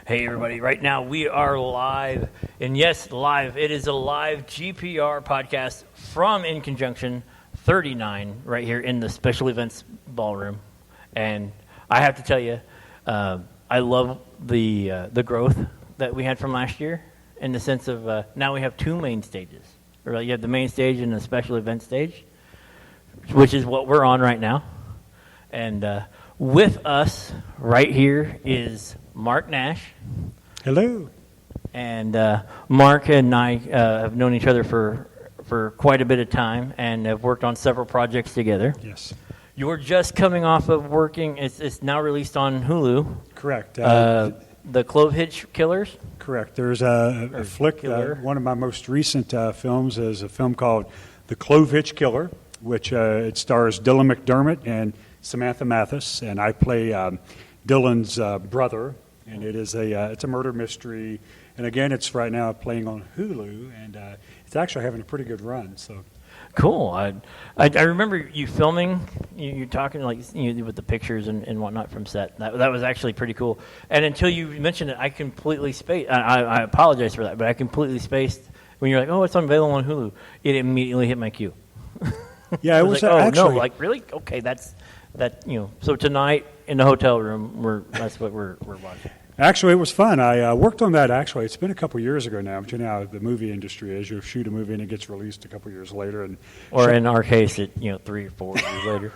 Hey everybody, right now we are live, and yes, live. It is a live GPR podcast from InConJunction 39 right here in the Special Events Ballroom. And I have to tell you, I love the growth that we had from last year in the sense of now we have two main stages. Or you have the main stage and the special event stage, which is what we're on right now. And with us right here is Mark Nash. Hello. And Mark and I have known each other for quite a bit of time and have worked on several projects together. Yes. You're just coming off of working, it's now released on Hulu. Correct. The Clove Hitch Killers? Correct. There's a flick, one of my most recent films is a film called The Clove Hitch Killer, which it stars Dylan McDermott and Samantha Mathis, and I play Dylan's brother, and it's a murder mystery, and again, it's right now playing on Hulu, and it's actually having a pretty good run. So, cool. I remember you filming, you talking like with the pictures and whatnot from set. That was actually pretty cool. And until you mentioned it, I completely spaced. I apologize for that, but I completely spaced when you're like, "Oh, it's available on Hulu." It immediately hit my queue. Yeah, it was like, actually. Oh no, like really? Okay, that's. So tonight in the hotel room, that's what we're watching. Actually, it was fun. I worked on that, actually. It's been a couple years ago now, but you know how the movie industry is. You shoot a movie and it gets released a couple years later. Or in our case, 3 or 4 years later.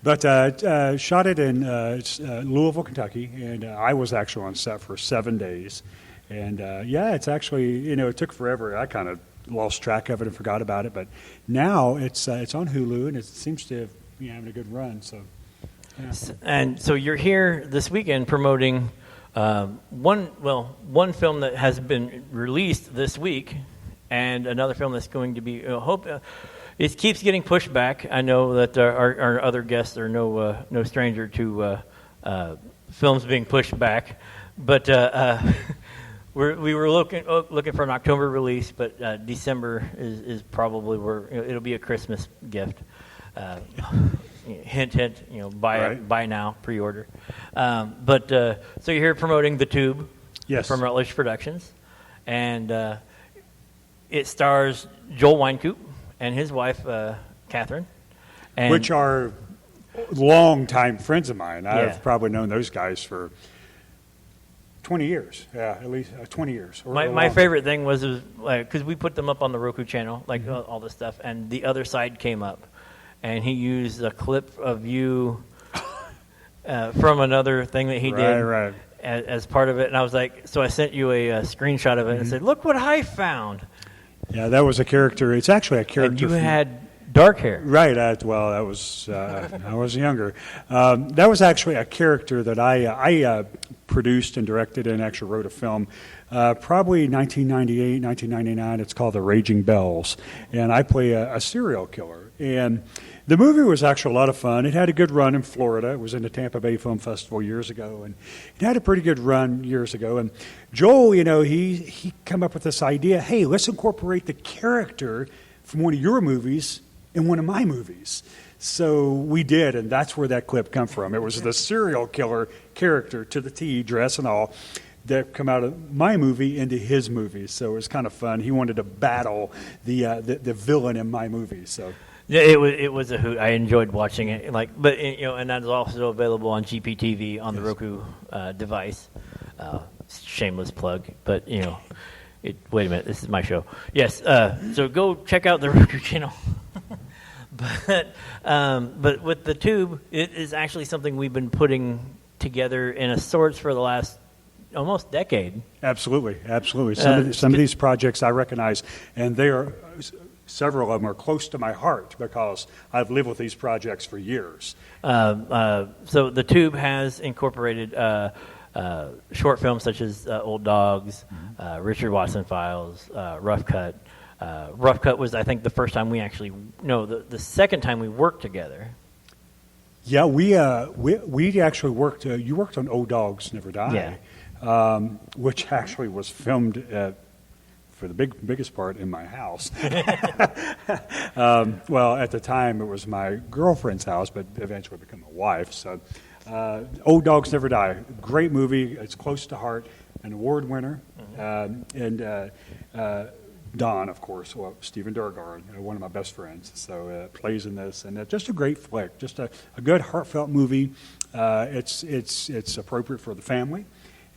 But shot it in Louisville, Kentucky, and I was actually on set for 7 days. And, it's actually, it took forever. I kind of lost track of it and forgot about it. But now it's on Hulu, and it seems to have having a good run. So, yeah. And so you're here this weekend promoting one film that has been released this week, and another film that's going to be. It keeps getting pushed back. I know that our other guests are no stranger to films being pushed back, but we were looking for an October release, but December is probably where it'll be a Christmas gift. Hint, buy now, pre-order. So you're here promoting The Tube, yes, from Rutledge Productions, and it stars Joel Wynkoop and his wife, Catherine. And which are longtime friends of mine. I've probably known those guys for 20 years. Yeah, at least 20 years. My favorite thing was because we put them up on the Roku channel, all this stuff, and The Other Side came up. And he used a clip of you from another thing that he did as part of it. And I was like, so I sent you a screenshot of it and said, look what I found. Yeah, that was a character. It's actually a character. And you had dark hair. Right. That was, I was younger. That was actually a character that I produced and directed and actually wrote a film. Probably 1998, 1999. It's called The Raging Bells. And I play a serial killer. And the movie was actually a lot of fun. It had a good run in Florida. It was in the Tampa Bay Film Festival years ago, and it had a pretty good run years ago. And Joel, he come up with this idea, hey, let's incorporate the character from one of your movies in one of my movies. So we did, and that's where that clip come from. It was the serial killer character to the T, dress and all, that come out of my movie into his movie. So it was kind of fun. He wanted to battle the villain in my movie. So. Yeah, it was a hoot. I enjoyed watching it. And that's also available on GPTV on the Roku device. Shameless plug, but wait a minute, this is my show. Yes, so go check out the Roku channel. But with The Tube, it is actually something we've been putting together in a sorts for the last almost decade. Absolutely. Some of these projects I recognize, and they are. Several of them are close to my heart because I've lived with these projects for years. So The Tube has incorporated short films such as Old Dogs, Richard Watson Files, Rough Cut. Rough Cut was, I think, the first time the second time we worked together. Yeah, we actually worked. You worked on Old Dogs Never Die, which actually was filmed for the biggest part in my house. Well, at the time it was my girlfriend's house, but eventually became a wife. So Old Dogs Never Die. Great movie. It's close to heart. An award winner. And Don, of course, Stephen Durgard, one of my best friends, so plays in this. And just a great flick. Just a good, heartfelt movie. It's appropriate for the family.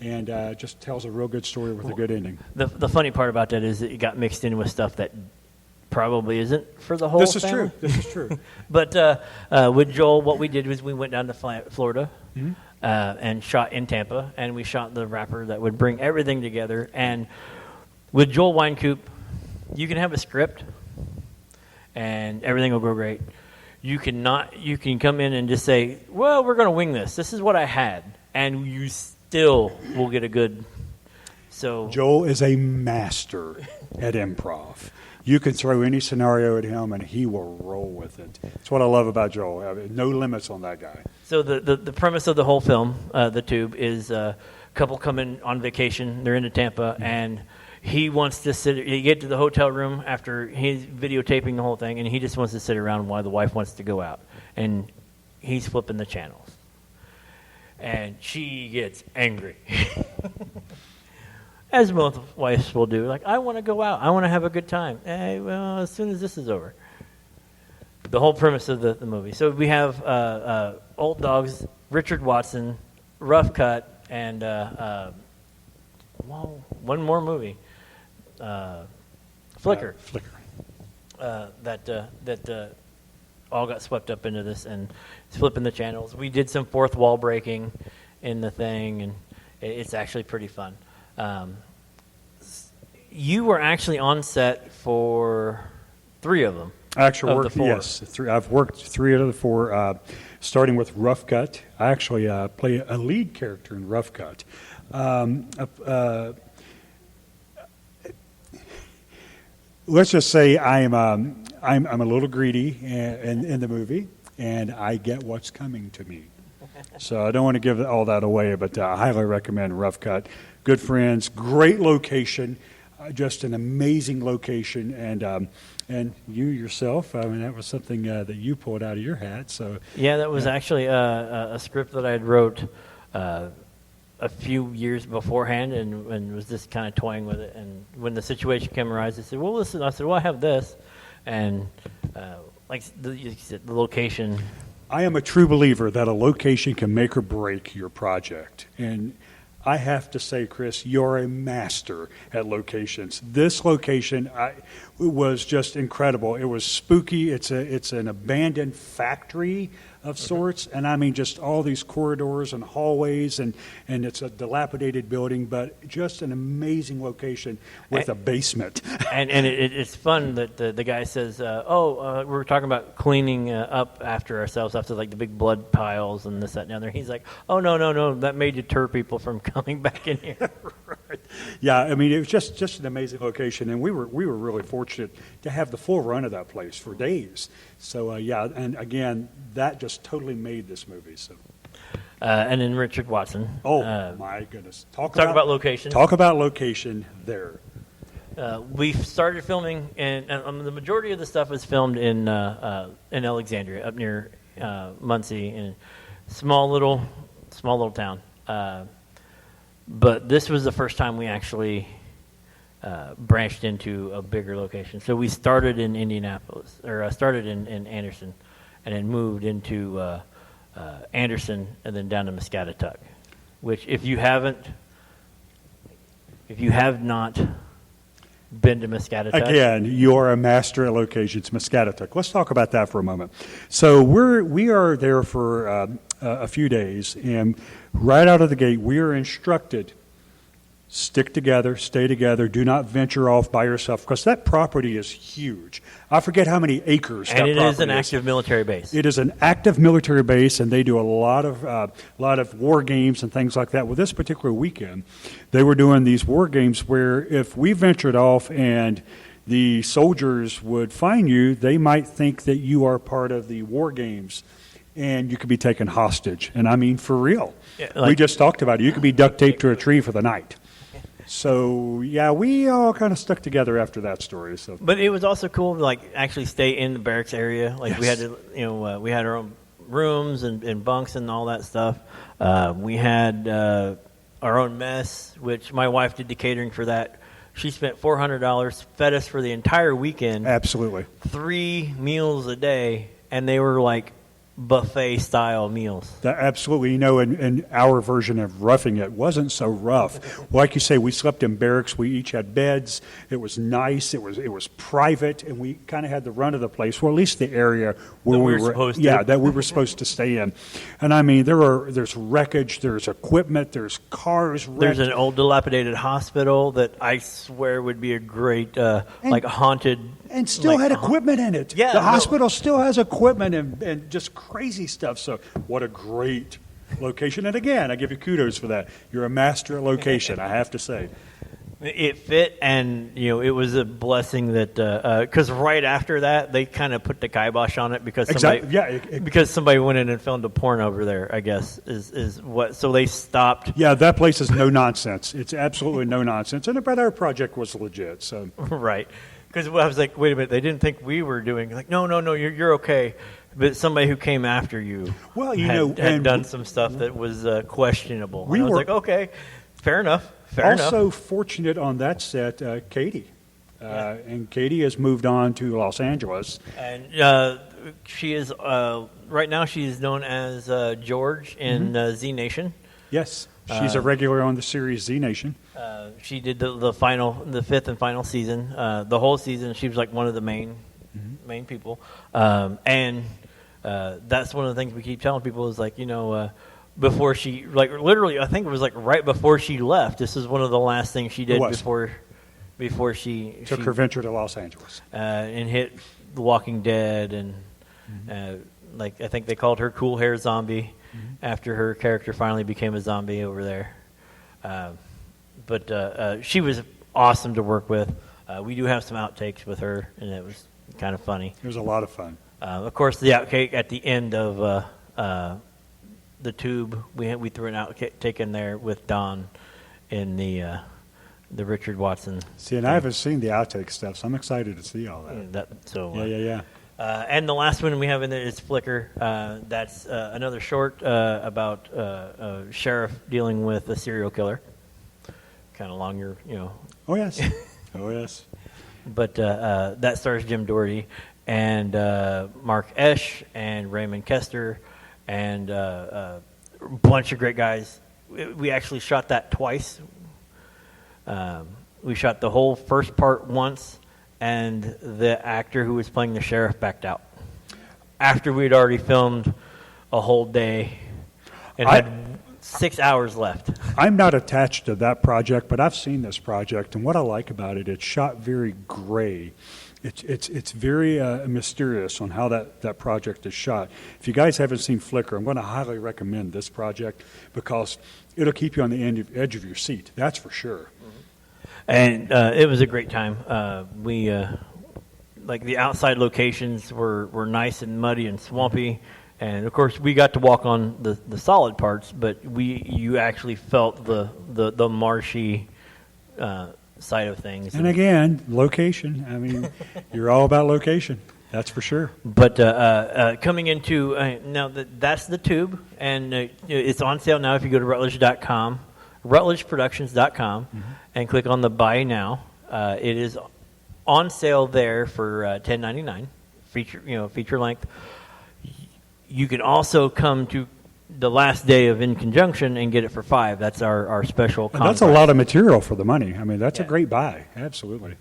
And just tells a real good story with a good ending. The funny part about that is that it got mixed in with stuff that probably isn't for the whole family. This is true. But with Joel, what we did was we went down to Florida and shot in Tampa, and we shot the wrapper that would bring everything together. And with Joel Wynkoop, you can have a script, and everything will go great. You can come in and just say, well, we're going to wing this. This is what I had. And you still will get a good. So Joel is a master at improv. You can throw any scenario at him, and he will roll with it. That's what I love about Joel. I mean, no limits on that guy. So the premise of the whole film, The Tube, is a couple come in on vacation. They're into Tampa, and he wants to sit. You get to the hotel room after he's videotaping the whole thing, and he just wants to sit around while the wife wants to go out, and he's flipping the channels. And she gets angry, as most wives will do. Like, I want to go out. I want to have a good time. Well, as soon as this is over. The whole premise of the movie. So we have Old Dogs, Richard Watson, Rough Cut, and one more movie, Flicker. That all got swept up into this and flipping the channels. We did some fourth wall breaking in the thing, and it's actually pretty fun. You were actually on set for 3 of them. I actually worked, yes. I've worked 3 out of the 4, starting with Rough Cut. I actually play a lead character in Rough Cut. Let's just say I'm a little greedy in the movie, and I get what's coming to me. So I don't want to give all that away, but I highly recommend Rough Cut. Good friends, great location, just an amazing location, and you yourself, I mean, that was something that you pulled out of your hat. So yeah, that was actually a script that I had wrote a few years beforehand, and was just kind of toying with it. And when the situation came arise, I said, "Well, listen." I said, "Well, I have this," and like you said, the location. I am a true believer that a location can make or break your project, and I have to say, Chris, you're a master at locations. This location was just incredible. It was spooky. It's an abandoned factory of sorts, and I mean just all these corridors and hallways, and it's a dilapidated building, but just an amazing location with a basement. and it's fun that the guy says, we're talking about cleaning up after ourselves, after like the big blood piles and this, that, and the other. He's like, oh, no, that may deter people from coming back in here. Right. Yeah, I mean, it was just an amazing location, and we were really fortunate to have the full run of that place for days. So, yeah, and again, that just totally made this movie. So, and then Richard Watson. Oh, my goodness. Talk about location. Talk about location there. We started filming, and the majority of the stuff was filmed in Alexandria, up near Muncie, in a small little town. But this was the first time we actually branched into a bigger location. So we started in Indianapolis, or started in Anderson, and then moved into Anderson, and then down to Muscatatuck. Which, if you have not been to Muscatatuck, again, you are a master at locations. Muscatatuck. Let's talk about that for a moment. So we are there for a few days, and right out of the gate, we are instructed: stick together, stay together, do not venture off by yourself, because that property is huge. I forget how many acres that property is. And it is an active military base. It is an active military base, and they do a lot of war games and things like that. Well, this particular weekend, they were doing these war games where if we ventured off and the soldiers would find you, they might think that you are part of the war games, and you could be taken hostage. And I mean, for real. Yeah, we just talked about it. You could be duct taped to a tree for the night. So, yeah, we all kind of stuck together after that story. So, but it was also cool to, like, actually stay in the barracks area. Like, yes. We had to, we had our own rooms and bunks and all that stuff. We had our own mess, which my wife did the catering for that. She spent $400, fed us for the entire weekend. Absolutely. 3 meals a day, and they were like buffet-style meals. Absolutely. You know, and our version of roughing it wasn't so rough. Like you say, we slept in barracks. We each had beds. It was nice. It was private, and we kind of had the run of the place, or at least the area where we were supposed to. Yeah, that we were supposed to stay in. And I mean, there's wreckage, there's equipment, there's cars wrecked. There's an old dilapidated hospital that I swear would be a great, like haunted. And still had equipment in it. Yeah, the hospital still has equipment and just crazy stuff. So what a great location. And again, I give you kudos for that. You're a master at location, I have to say. It fit, and it was a blessing that because right after that they kind of put the kibosh on it because somebody because somebody went in and filmed a porn over there. I guess is what. So they stopped. Yeah, that place is no nonsense. It's absolutely no nonsense. But our project was legit. So right. Because I was like, wait a minute, they didn't think we were doing. Like, no, you're okay. But somebody who came after you, had done some stuff that was questionable. I was like, okay, fair enough. Also fortunate on that set, Katie. And Katie has moved on to Los Angeles. And she is, right now she is known as George in Z Nation. Yes, she's a regular on the series Z Nation. She did the 5th and final season. The whole season, she was like one of the main people. And that's one of the things we keep telling people is like, before she, like literally, I think it was like right before she left. This is one of the last things she did before she took her venture to Los Angeles and hit The Walking Dead and like I think they called her Cool Hair Zombie after her character finally became a zombie over there. But she was awesome to work with. We do have some outtakes with her, and it was kind of funny. It was a lot of fun. Of course, the outtake at the end of the tube, we threw an outtake in there with Don in the Richard Watson. See, and I haven't seen the outtake stuff, so I'm excited to see all that. Yeah. And the last one we have in there is Flicker. That's another short about a sheriff dealing with a serial killer. Kind of longer, Oh, yes. Oh, yes. But that stars Jim Doherty and Mark Esch and Raymond Kester and a bunch of great guys. We actually shot that twice. We shot the whole first part once, and the actor who was playing the sheriff backed out after we'd already filmed a whole day and had 6 hours left. I'm not attached to that project, but I've seen this project, and what I like about it, it's shot very gray. It's very mysterious on how that project is shot. If you guys haven't seen Flicker, I'm going to highly recommend this project because it'll keep you on the edge of your seat. That's for sure. And it was a great time. We like the outside locations were nice and muddy and swampy, and of course we got to walk on the solid parts, but you actually felt the marshy side of things. And again, location. I mean, you're all about location. That's for sure. But coming into now that's the tube, and it's on sale now. If you go to Rutledge.com, RutledgeProductions.com, and click on the Buy Now, it is on sale there for $10.99, feature length. You can also come to the last day of InConJunction and get it for $5. That's our special. That's a lot of material for the money. I mean, that's a great buy. Absolutely.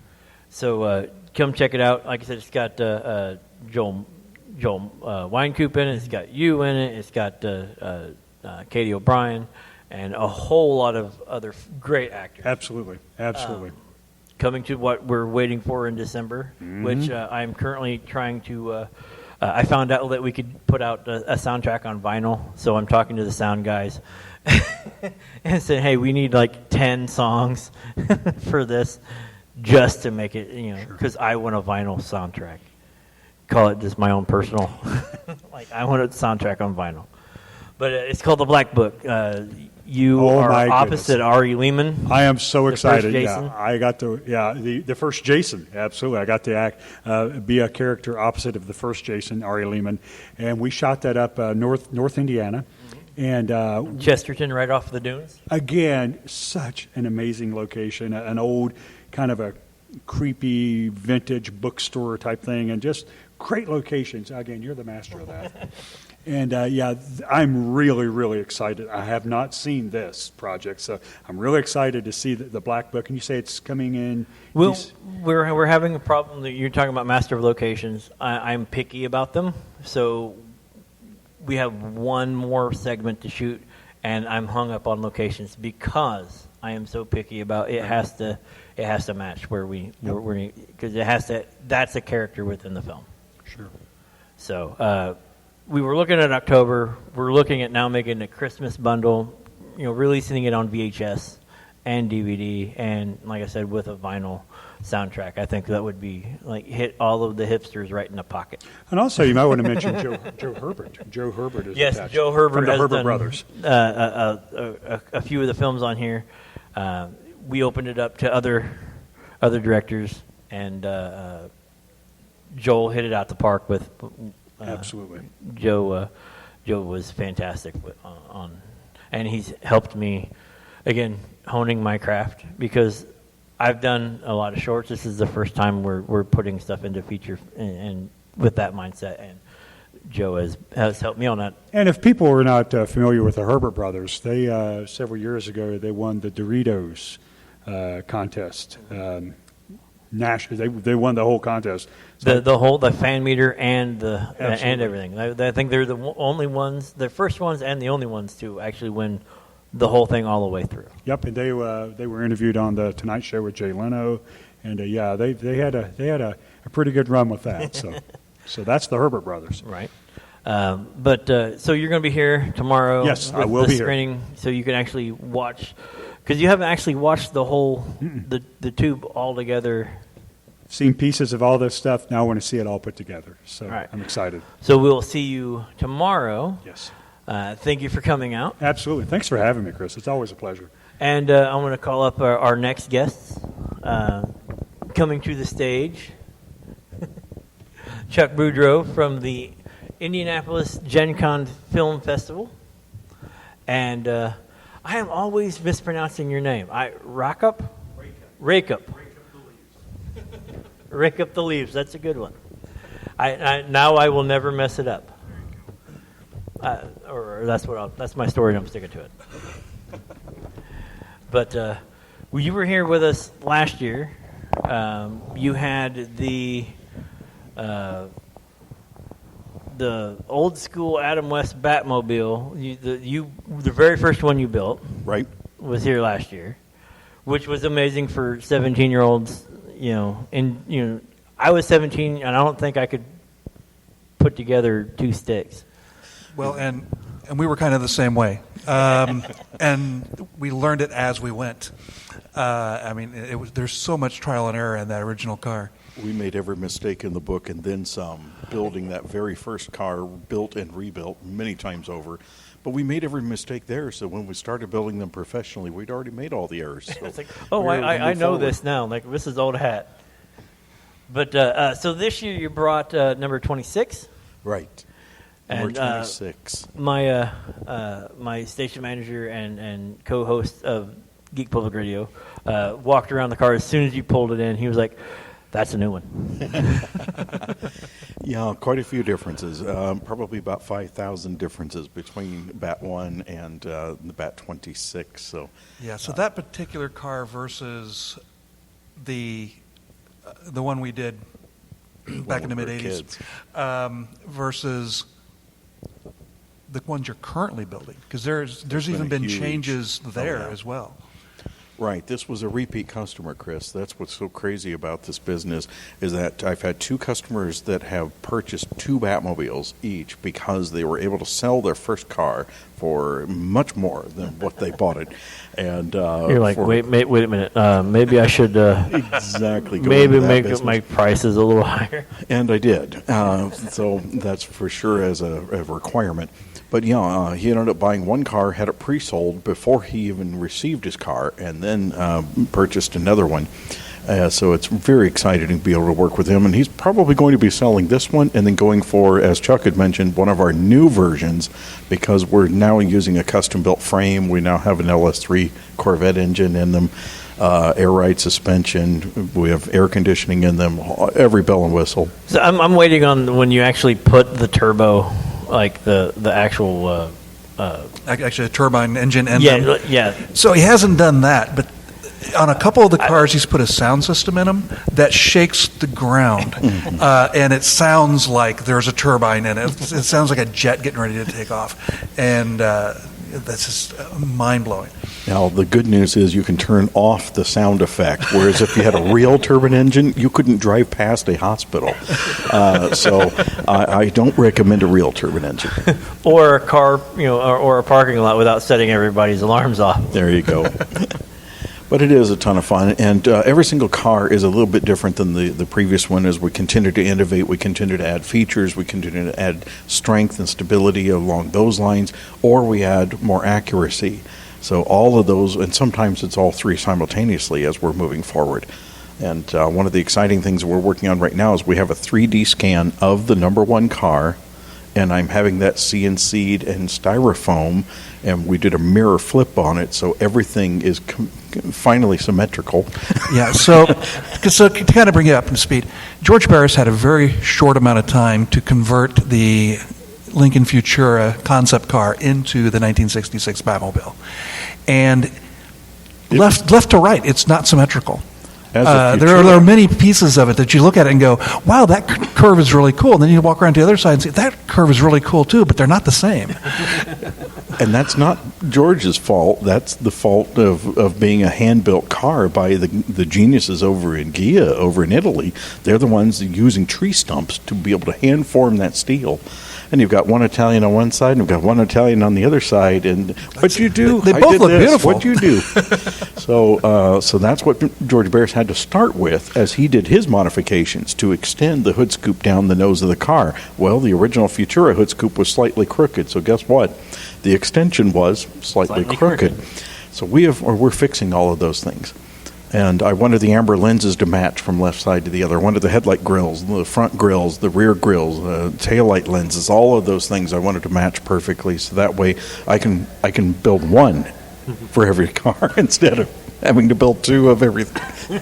So come check it out. Like I said, it's got Joel Wynkoop in it. It's got you in it. It's got Katie O'Brien and a whole lot of other great actors. Absolutely. Coming to what we're waiting for in December, which I'm currently trying to. I found out that we could put out a soundtrack on vinyl, so I'm talking to the sound guys and said, "Hey, we need like 10 songs for this, just to make it, because I want a vinyl soundtrack. Call it just my own personal, like I want a soundtrack on vinyl." But it's called The Black Book. You Oh, are my opposite goodness. Ari Lehman. I am so first excited. Jason? Yeah, I got the first Jason. Absolutely, I got to be a character opposite of the first Jason, Ari Lehman, and we shot that up North Indiana, and Chesterton, right off the dunes. again, such an amazing location, an old kind of a creepy vintage bookstore type thing, and just great locations. Again, you're the master of that. And I'm really, really excited. I have not seen this project, so I'm really excited to see the Black Book. And you say it's coming in? Well, we're having a problem that you're talking about master of locations. I'm picky about them, so we have one more segment to shoot, and I'm hung up on locations because I am so picky about it. It has to match where because it has to. That's a character within the film. Sure. So we were looking at October. We're looking at now making a Christmas bundle, releasing it on VHS and DVD, and like I said, with a vinyl soundtrack. I think that would be like hit all of the hipsters right in the pocket. And also, you might want to mention Joe Herbert. Joe Herbert is Yes, attached Joe Herbert from the has Herbert done brothers. a few of the films on here. We opened it up to other directors, and Joel hit it out the park with. Absolutely. Joe was fantastic on, and he's helped me again honing my craft because I've done a lot of shorts. This is the first time we're putting stuff into feature and with that mindset, and Joe has helped me on that. And if people are not familiar with the Herbert brothers, they several years ago they won the Doritos contest. Nash, they won the whole contest. The fan meter and Absolutely. and everything. I think they're the only ones, the first ones and the only ones to actually win the whole thing all the way through. Yep, and they were interviewed on the Tonight Show with Jay Leno, and they had a pretty good run with that. So that's the Herbert brothers. Right. So you're going to be here tomorrow. Yes, with I will the be here. screening, so you can actually watch, because you haven't actually watched the whole the tube all together. Seen pieces of all this stuff. Now I want to see it all put together. So Right. I'm excited. So we'll see you tomorrow. Yes. Thank you for coming out. Absolutely. Thanks for having me, Chris. It's always a pleasure. And I'm going to call up our next guests. Coming to the stage, Chuck Budreau from the Indianapolis GenCon Film Festival. And I am always mispronouncing your name. Racop? Racop. Rake up the leaves. That's a good one. Now I will never mess it up. Or that's my story, and I'm sticking to it. But you were here with us last year. You had the old school Adam West Batmobile. The very first one you built, Right. was here last year, which was amazing for 17-year-olds. I was 17, and I don't think I could put together two sticks. Well, and we were kind of the same way, and we learned it as we went. There's so much trial and error in that original car. We made every mistake in the book and then some, building that very first car, built and rebuilt many times over. But we made every mistake there, so when we started building them professionally, we'd already made all the errors. So It's like, I I know this now. Like, this is old hat. But so this year you brought number 26. Right. Number And 26. my station manager and co-host of Geek Public Radio walked around the car as soon as you pulled it in. He was like, "That's a new one." Yeah, quite a few differences. Probably about 5,000 differences between Bat 1 and the Bat 26. So Yeah. So that particular car versus the one we did back in the we were mid kids. '80s versus the ones you're currently building, because there's even been a been huge- changes there yeah. as well. Right. This was a repeat customer, Chris. That's what's so crazy about this business is that I've had 2 customers that have purchased 2 Batmobiles each because they were able to sell their first car for much more than what they bought it. And You're like, wait a minute. Maybe I should exactly maybe make my prices a little higher. And I did. So that's for sure as a requirement. But yeah, he ended up buying one car, had it pre-sold before he even received his car, and then purchased another one. So it's very exciting to be able to work with him. And he's probably going to be selling this one and then going for, as Chuck had mentioned, one of our new versions because we're now using a custom-built frame. We now have an LS3 Corvette engine in them, air ride suspension. We have air conditioning in them, every bell and whistle. So I'm waiting on when you actually put the turbo, like the actual. Actually, a turbine engine in Yeah, them. yeah. So he hasn't done that, but on a couple of the cars, he's put a sound system in them that shakes the ground, and it sounds like there's a turbine in it. It sounds like a jet getting ready to take off, and that's just mind-blowing. Now, the good news is you can turn off the sound effect, whereas if you had a real turbine engine, you couldn't drive past a hospital. So I don't recommend a real turbine engine. Or a car, or a parking lot without setting everybody's alarms off. There you go. But it is a ton of fun, and every single car is a little bit different than the previous one. As we continue to innovate, we continue to add features, we continue to add strength and stability along those lines, or we add more accuracy. So all of those, and sometimes it's all 3 simultaneously as we're moving forward. And one of the exciting things we're working on right now is we have a 3D scan of the number 1 car, and I'm having that CNC'd and styrofoam, and we did a mirror flip on it, so everything is finally symmetrical. Yeah, so to kind of bring you up to speed, George Barris had a very short amount of time to convert the Lincoln Futura concept car into the 1966 Batmobile. And left to right, it's not symmetrical. There are many pieces of it that you look at it and go, wow, that curve is really cool. And then you walk around to the other side and say, that curve is really cool too, but they're not the same. And that's not George's fault. That's the fault of being a hand-built car by the geniuses over in Ghia, over in Italy. They're the ones using tree stumps to be able to hand-form that steel. And you've got one Italian on one side, and you've got one Italian on the other side. And what you do? They both look beautiful. What you do? So that's what George Barris had to start with as he did his modifications to extend the hood scoop down the nose of the car. Well, the original Futura hood scoop was slightly crooked. So guess what? The extension was slightly crooked. So we're fixing all of those things. And I wanted the amber lenses to match from left side to the other. I wanted the headlight grills, the front grills, the rear grills, taillight lenses, all of those things I wanted to match perfectly. So that way I can build one for every car instead of having to build 2 of everything.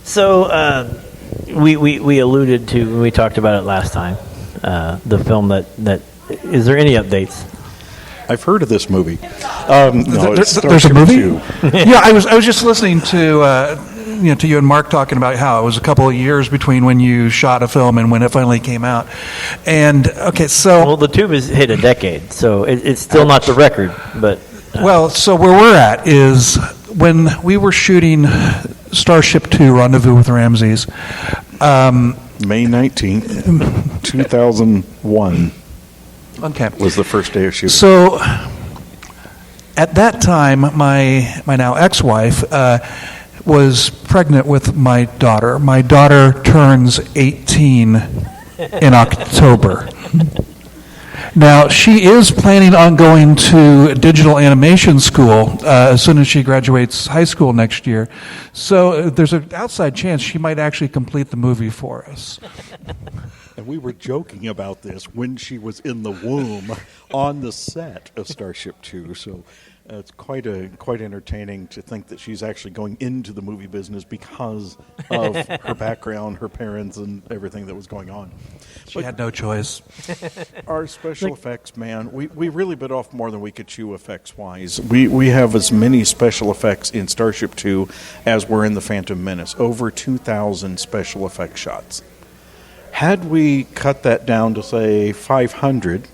So we alluded to when we talked about it last time, the film that is there any updates? I've heard of this movie. There's a movie? Yeah, I was just listening to you and Mark talking about how it was a couple of years between when you shot a film and when it finally came out. And okay, so well, the tube has hit a decade, so it's still not the record, but well, so where we're at is when we were shooting Starship 2: Rendezvous with Ramses. May 19th, 2001. Okay. Was the first day of shooting. So at that time, my now ex-wife was pregnant with my daughter. My daughter turns 18 in October. Now, she is planning on going to digital animation school as soon as she graduates high school next year. So there's an outside chance she might actually complete the movie for us. And we were joking about this when she was in the womb on the set of Starship 2. So it's quite entertaining to think that she's actually going into the movie business because of her background, her parents, and everything that was going on. She had no choice. Our special effects, man, we really bit off more than we could chew effects-wise. We have as many special effects in Starship 2 as were in The Phantom Menace. Over 2,000 special effects shots. Had we cut that down to, say, 500,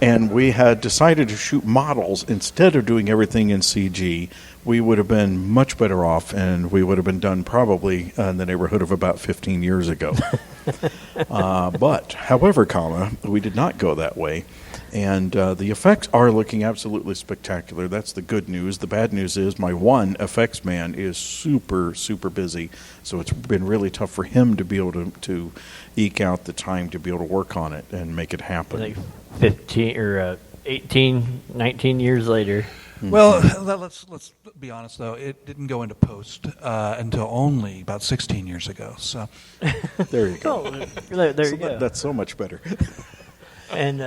and we had decided to shoot models instead of doing everything in CG, we would have been much better off, and we would have been done probably in the neighborhood of about 15 years ago. But, however, we did not go that way. And the effects are looking absolutely spectacular. That's the good news. The bad news is my one effects man is super, super busy. So it's been really tough for him to be able to eke out the time to be able to work on it and make it happen. Like 15 or 18, 19 years later. Well, let's be honest, though. It didn't go into post until only about 16 years ago. So There you go. There you go. That's so much better. And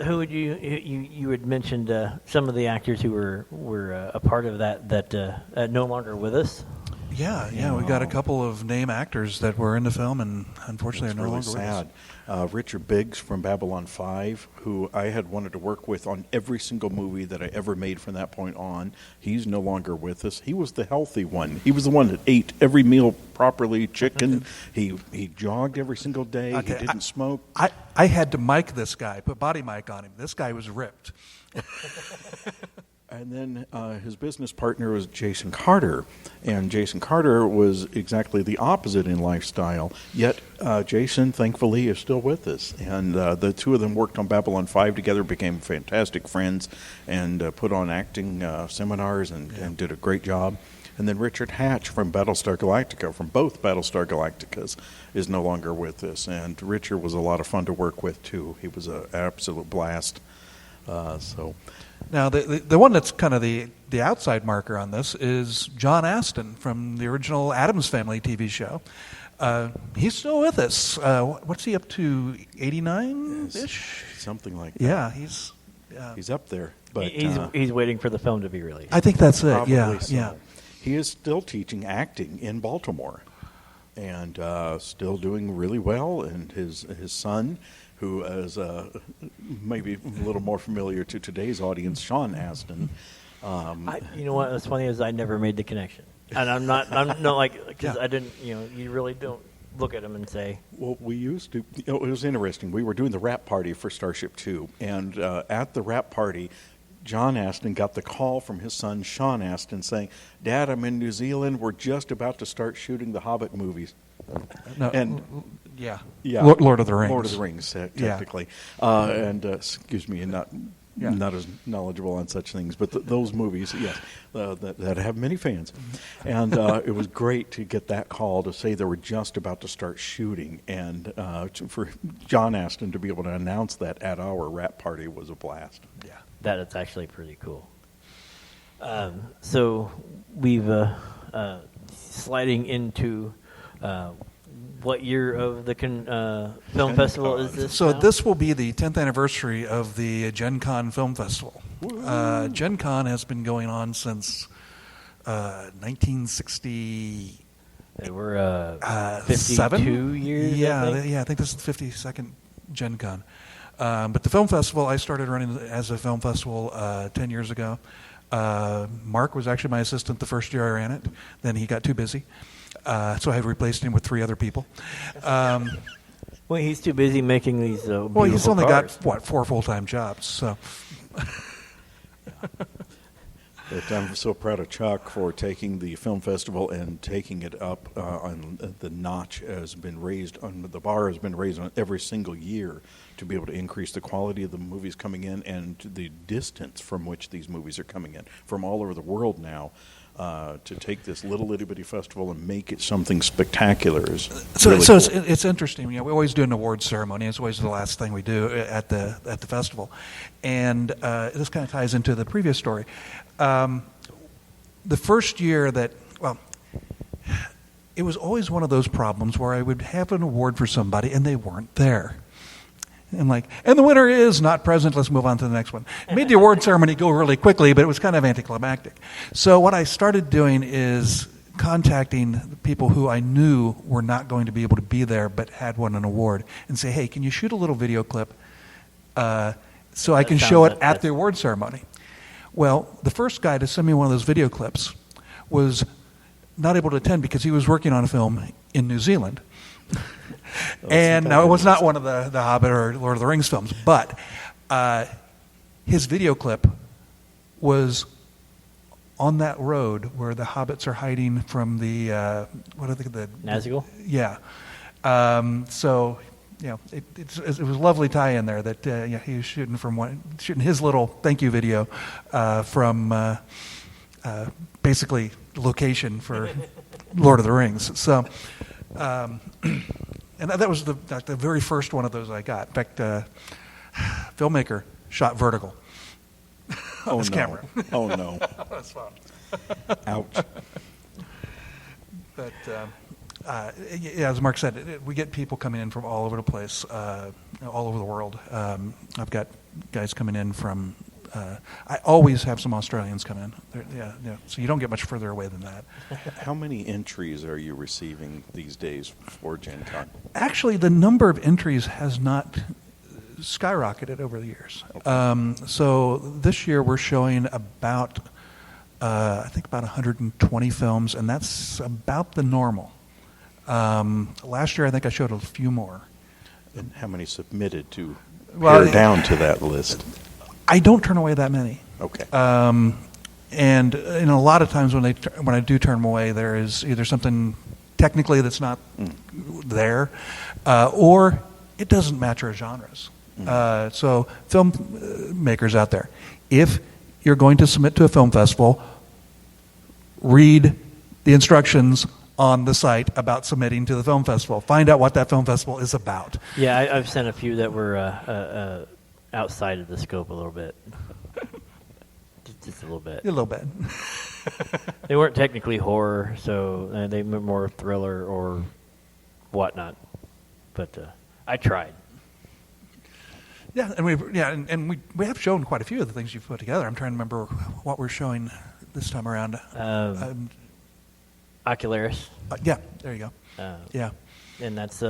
who would you had mentioned some of the actors who were a part of that no longer with us? Yeah, we got a couple of name actors that were in the film, and unfortunately It's are no really longer with us. sad. Richard Biggs from Babylon 5, who I had wanted to work with on every single movie that I ever made from that point on. He's no longer with us. He was the healthy one. He was the one that ate every meal properly, chicken. He jogged every single day. Okay, He didn't smoke. I had to mic this guy, put body mic on him. This guy was ripped. And then his business partner was Jason Carter, and Jason Carter was exactly the opposite in lifestyle. Yet Jason, thankfully, is still with us, and the two of them worked on Babylon 5 together, became fantastic friends, and put on acting seminars and did a great job. And then Richard Hatch from Battlestar Galactica, from both Battlestar Galacticas, is no longer with us, and Richard was a lot of fun to work with too. He was an absolute blast. Now, the one that's kind of the outside marker on this is John Astin from the original Addams Family TV show. He's still with us. What's he up to, 89-ish? Something like that. Yeah, He's up there. But He's waiting for the film to be released. I think that's it, probably yeah. so. Yeah. He is still teaching acting in Baltimore and still doing really well. And his son, who is maybe a little more familiar to today's audience, Sean Astin. You know what? What's funny is I never made the connection, and I'm not like because Yeah. I didn't. You really don't look at him and say. Well, we used to. It was interesting. We were doing the wrap party for Starship 2, and at the wrap party, John Astin got the call from his son, Sean Astin, saying, "Dad, I'm in New Zealand. We're just about to start shooting the Hobbit movies." No, And yeah. yeah, Lord of the Rings. Lord of the Rings, Yeah. technically. And excuse me, not as knowledgeable on such things, but those movies, yes, that have many fans. And it was great to get that call to say they were just about to start shooting, and for John Astin to be able to announce that at our wrap party was a blast. Yeah. That it's actually pretty cool. So we've sliding into what year of the film festival is this? So now? this will be the 10th anniversary of the GenCon Film Festival. GenCon has been going on since 1960. They were 52 years. Yeah, I think? I think this is the 52nd GenCon. But the film festival, I started running as a film festival 10 years ago. Mark was actually my assistant the first year I ran it. Then he got too busy, so I replaced him with 3 other people. Well, he's too busy making these. Well, he's beautiful only cars. got 4 full-time jobs. So But I'm so proud of Chuck for taking the film festival and taking it up on the notch has been raised, the bar has been raised on every single year to be able to increase the quality of the movies coming in and the distance from which these movies are coming in from all over the world now. To take this little itty bitty festival and make it something spectacular is really so cool. it's interesting. We always do an awards ceremony. It's always the last thing we do at the festival, and this kind of ties into the previous story. The first year that, it was always one of those problems where I would have an award for somebody and they weren't there. And the winner is not present, let's move on to the next one. It made the award ceremony go really quickly, but it was kind of anticlimactic. So what I started doing is contacting the people who I knew were not going to be able to be there but had won an award and say, hey, can you shoot a little video clip so I can show it at the award ceremony? Well, the first guy to send me one of those video clips was not able to attend because he was working on a film in New Zealand. And now it was not one of the Hobbit or Lord of the Rings films, but His video clip was on that road where the hobbits are hiding from the what are the Nazgul? Yeah. So, it was a lovely tie-in there that he was shooting his little thank you video from basically the location for Lord of the Rings. So, and that was the very first one of those I got. In fact, filmmaker shot vertical on his camera. Oh no! That's fun. Ouch! But as Mark said, we get people coming in from all over the place, all over the world. I've got guys coming in from. I always have some Australians come in. So you don't get much further away than that. How many entries are you receiving these days for Gen Con? Actually, the number of entries has not skyrocketed over the years. Okay. So this year we're showing about, I think about 120 films, and that's about the normal. Last year I think I showed a few more. And how many submitted to Well, pare down to that list? I don't turn away that many. Okay. And a lot of times when I do turn them away, there is either something technically that's not there, or it doesn't match our genres. So filmmakers out there, if you're going to submit to a film festival, read the instructions on the site about submitting to the film festival. Find out what that film festival is about. Yeah, I've sent a few that were outside of the scope a little bit. Just a little bit. A little bit. They weren't technically horror, so they were more thriller or whatnot. But I tried. Yeah, and we have shown quite a few of the things you've put together. I'm trying to remember what we're showing this time around. Ocularis. Yeah, there you go. Yeah, and that's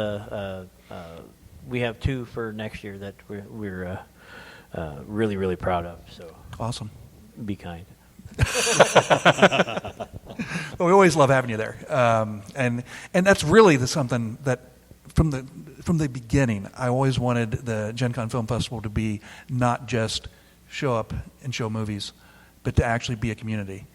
we have 2 for next year that we're really, really proud of. So awesome. Be kind. Well, we always love having you there, and that's really something that from the beginning, I always wanted the GenCon Film Festival to be not just show up and show movies, but to actually be a community.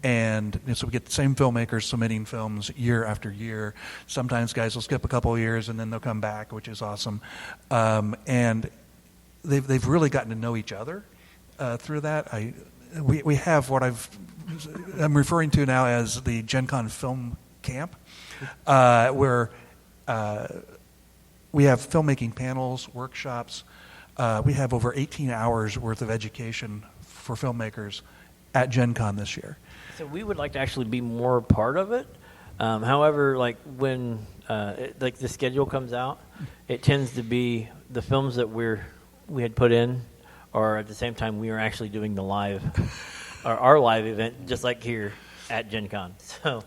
And so we get the same filmmakers submitting films year after year. Sometimes guys will skip a couple of years and then they'll come back, which is awesome. And they've really gotten to know each other through that. We have what I'm referring to now as the GenCon Film Camp, where we have filmmaking panels, workshops. We have over 18 hours worth of education for filmmakers at GenCon this year. So we would like to actually be more part of it. However, like when like the schedule comes out, it tends to be the films that we had put in, or at the same time we are actually doing the our live event, just like here at GenCon. So,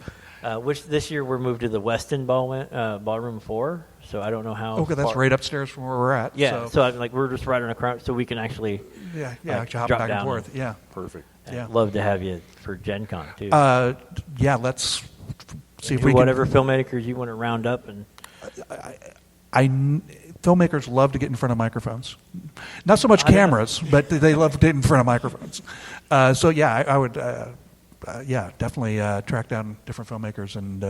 which this year we're moved to the Westin Ballroom 4. So I don't know how. Okay, that's right upstairs from where we're at. Yeah. So I'm like we're just right on the crowd, so we can actually. Actually hop drop back and down forth. Yeah, Perfect. Yeah. Love to have you for Gen Con, too. Let's see if we whatever filmmakers you want to round up. And filmmakers love to get in front of microphones. Not so much cameras, but they love to get in front of microphones. So, I would, definitely track down different filmmakers. And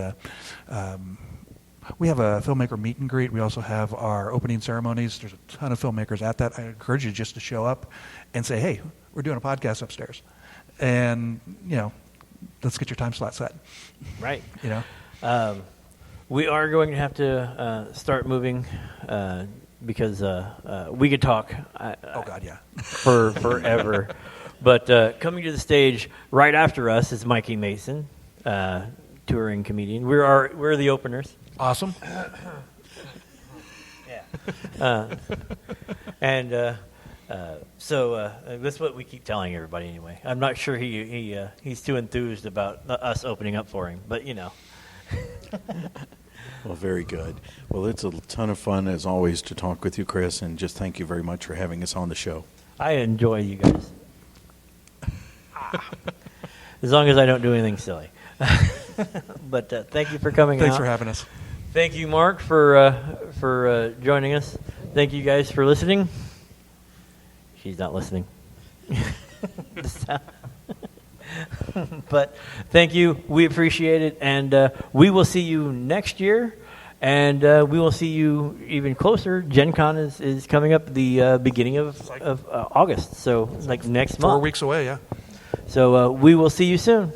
we have a filmmaker meet and greet. We also have our opening ceremonies. There's a ton of filmmakers at that. I encourage you just to show up and say, hey, we're doing a podcast upstairs. And, let's get your time slot set. Right. We are going to have to start moving because we could talk for forever. But coming to the stage right after us is Mikey Mason, touring comedian. We're the openers. Awesome. So that's what we keep telling everybody anyway. I'm not sure he's too enthused about us opening up for him, but Well, very good. Well, it's a ton of fun, as always, to talk with you, Chris, and just thank you very much for having us on the show. I enjoy you guys. As long as I don't do anything silly. But thank you for coming Thanks out. for having us. Thank you, Mark, for joining us. Thank you guys for listening. She's not listening. But thank you. We appreciate it. And we will see you next year. And we will see you even closer. Gen Con is coming up the beginning of August. So like next month. 4 weeks away, yeah. So we will see you soon.